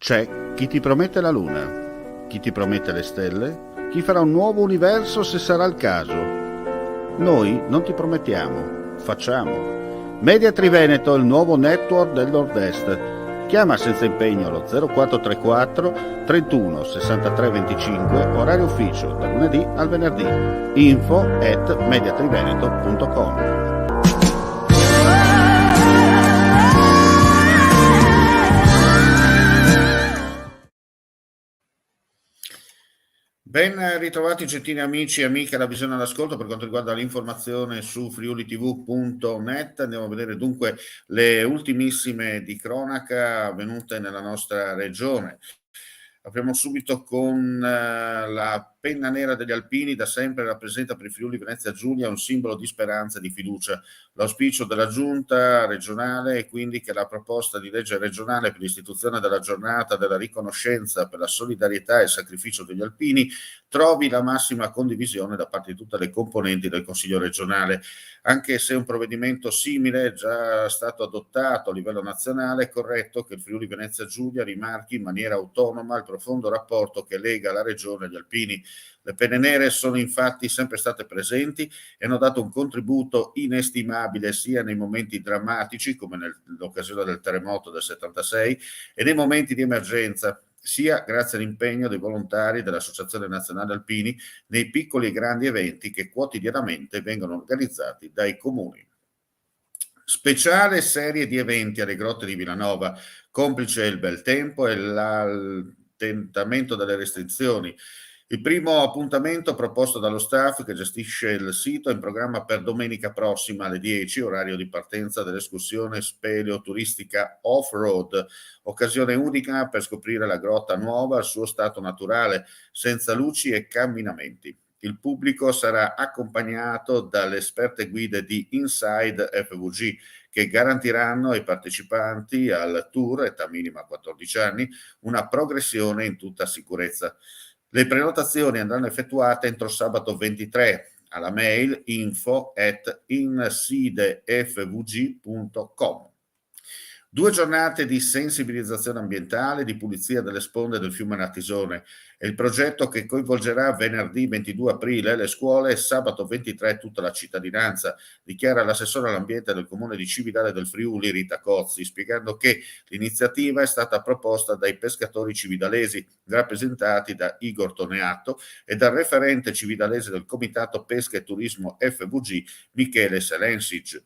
C'è chi ti promette la luna, chi ti promette le stelle, chi farà un nuovo universo se sarà il caso. Noi non ti promettiamo, facciamo. Media Triveneto, il nuovo network del Nord-Est. Chiama senza impegno allo 0434 31 63 25, orario ufficio, da lunedì al venerdì. info@mediatriveneto.com. Ben ritrovati gentili amici e amiche alla visione all'ascolto per quanto riguarda l'informazione su friulitv.net. Andiamo a vedere dunque le ultimissime di cronaca avvenute nella nostra regione. Apriamo subito con la penna nera degli alpini, da sempre rappresenta per il Friuli Venezia Giulia un simbolo di speranza e di fiducia. L'auspicio della giunta regionale è quindi che la proposta di legge regionale per l'istituzione della giornata della riconoscenza per la solidarietà e il sacrificio degli alpini trovi la massima condivisione da parte di tutte le componenti del Consiglio regionale. Anche se un provvedimento simile è già stato adottato a livello nazionale, è corretto che il Friuli Venezia Giulia rimarchi in maniera autonoma il profondo rapporto che lega la regione agli alpini. Le penne nere sono infatti sempre state presenti e hanno dato un contributo inestimabile sia nei momenti drammatici, come nell'occasione del terremoto del 76, e nei momenti di emergenza, sia grazie all'impegno dei volontari dell'Associazione Nazionale Alpini nei piccoli e grandi eventi che quotidianamente vengono organizzati dai comuni. Speciale serie di eventi alle grotte di Villanova, complice il bel tempo e l'allentamento delle restrizioni. Il primo appuntamento proposto dallo staff che gestisce il sito è in programma per domenica prossima alle 10, orario di partenza dell'escursione speleo-turistica off-road, occasione unica per scoprire la grotta nuova al suo stato naturale, senza luci e camminamenti. Il pubblico sarà accompagnato dalle esperte guide di Inside FVG che garantiranno ai partecipanti al tour, età minima 14 anni, una progressione in tutta sicurezza. Le prenotazioni andranno effettuate entro sabato 23 alla mail info@insidefvg.com. 2 giornate di sensibilizzazione ambientale e di pulizia delle sponde del fiume Natisone. È il progetto che coinvolgerà venerdì 22 aprile le scuole e sabato 23 tutta la cittadinanza, dichiara l'assessore all'ambiente del comune di Cividale del Friuli, Rita Cozzi, spiegando che l'iniziativa è stata proposta dai pescatori cividalesi, rappresentati da Igor Toneato, e dal referente cividalese del Comitato Pesca e Turismo FVG, Michele Selensic,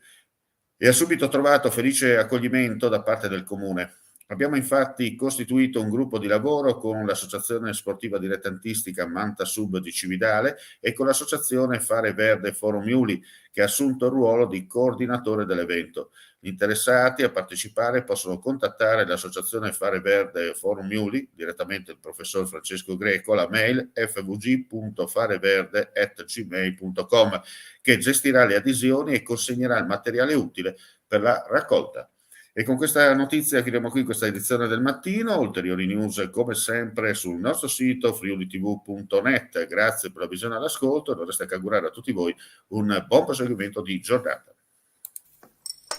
e ha subito trovato felice accoglimento da parte del comune. Abbiamo infatti costituito un gruppo di lavoro con l'Associazione Sportiva Dilettantistica Manta Sub di Cividale e con l'Associazione Fare Verde Forum Iuli, che ha assunto il ruolo di coordinatore dell'evento. Gli interessati a partecipare possono contattare l'Associazione Fare Verde Forum Iuli, direttamente il professor Francesco Greco, alla mail fvg.fareverde@gmail.com, che gestirà le adesioni e consegnerà il materiale utile per la raccolta. E con questa notizia chiudiamo qui questa edizione del mattino. Ulteriori news come sempre sul nostro sito friulitv.net. Grazie per la visione e l'ascolto e non resta che augurare a tutti voi un buon proseguimento di giornata.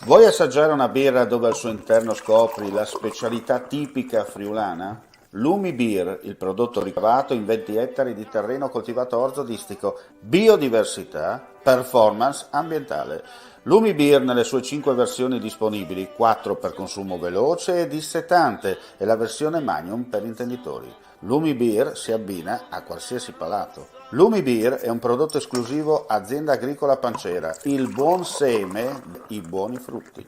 Vuoi assaggiare una birra dove al suo interno scopri la specialità tipica friulana? Lumi Beer, il prodotto ricavato in 20 ettari di terreno coltivato orzodistico, biodiversità, performance ambientale. Lumi Beer nelle sue 5 versioni disponibili, 4 per consumo veloce e dissetante e la versione Magnum per intenditori. Lumi Beer si abbina a qualsiasi palato. Lumi Beer è un prodotto esclusivo Azienda Agricola Pancera, il buon seme, i buoni frutti.